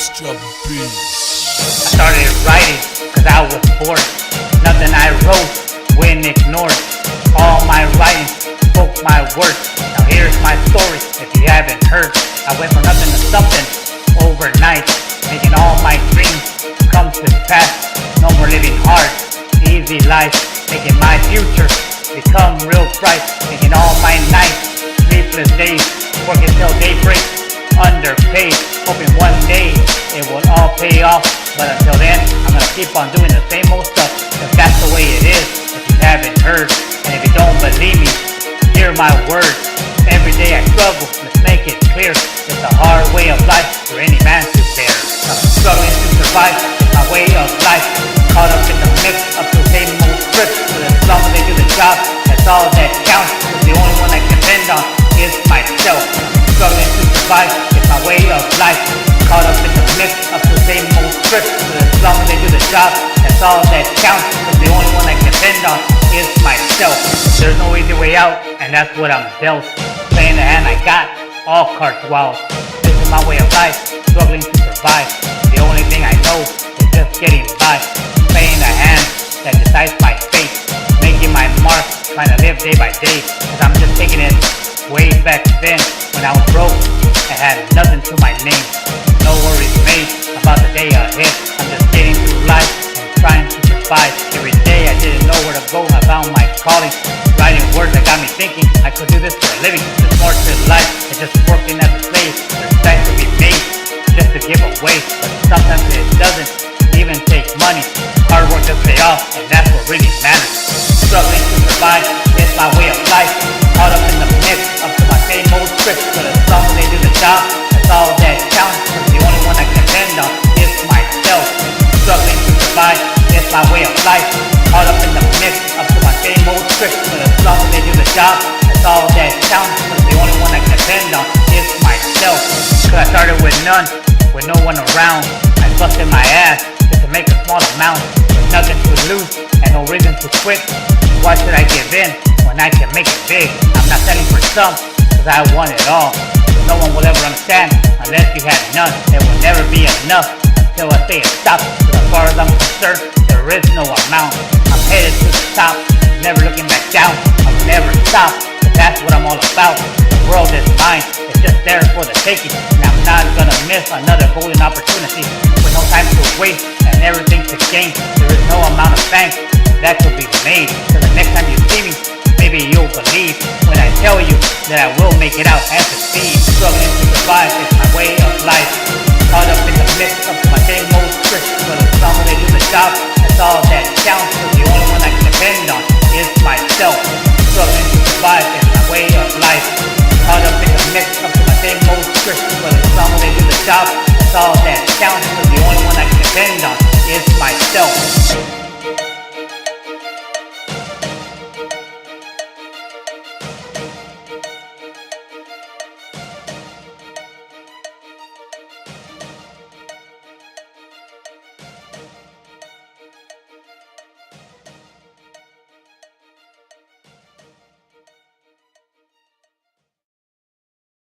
Extra beats. I started writing cause I was bored. Nothing I wrote went ignored. All my writing spoke my words. Now here's my story if you haven't heard. I went from nothing to something overnight, making all my dreams come to pass. No more living hard, easy life, making my future become real bright. Making all my nights, sleepless days, working till daybreak, underpaid, hoping one day it will all pay off. But until then, I'm gonna keep on doing the same old stuff, cause that's the way it is if you haven't heard. And if you don't believe me, hear my words. Every day I struggle, let's make it clear. It's a hard way of life for any man to bear. I'm struggling to survive, it's my way of life. Caught up in the mix of the same old script. But as long as they do the job, that's all that counts. Cause the only one I can depend on is myself. Struggling to survive, it's my way of life. Caught up in the mix of the same old script. But as long as they do the job, that's all that counts. Cause the only one I can depend on is myself. There's no easy way out, and that's what I'm dealt. Playing the hand I got, all cards wild. This is my way of life, struggling to survive. The only thing I know is just getting by. Playing the hand that decides my fate. Making my mark, trying to live day by day. Cause I'm just taking it way back then. When I was broke, I had nothing to my name. No worries made about the day ahead. I'm just getting through life and trying to survive. Every day I didn't know where to go, I found my calling. Writing words that got me thinking I could do this for a living. There's more to life than just working as a slave. There's time to be made just to give away. But sometimes it doesn't even take money. Hard work does pay off, and that's what really matters. Struggling to survive is my way of life. Caught up in the mix up to my same old script. But as long as they do the job, that's all that counts. Cause the only one I can depend on is myself. Struggling to survive is my way of life. Caught up in the mix up to my same old script. But as long as they do the job, that's all that counts. Cause the only one I can depend on is myself. Cause I started with none, with no one around. I busted my ass just to make a small amount. With nothing to lose and no reason to quit. Why should I give in when I can make it big? I'm not selling for some, cause I want it all. No one will ever understand unless you have none. There will never be enough until I say it stops. Cause as far as I'm concerned, there is no amount. I'm headed to the top, never looking back down. I'll never stop, cause that's what I'm all about. The world is mine, it's just there for the taking. And I'm not gonna miss another golden opportunity. With no time to waste and everything to gain. There is no amount of thanks that could be made. So the next time you see me, maybe you'll believe when I tell you that I will make it out and succeed. Struggling to survive is my way of life. Caught up in the mix of my same old script. But as long as they do the job, that's all that counts. Cause the only one I can depend on is myself. Struggling to survive is my way of life.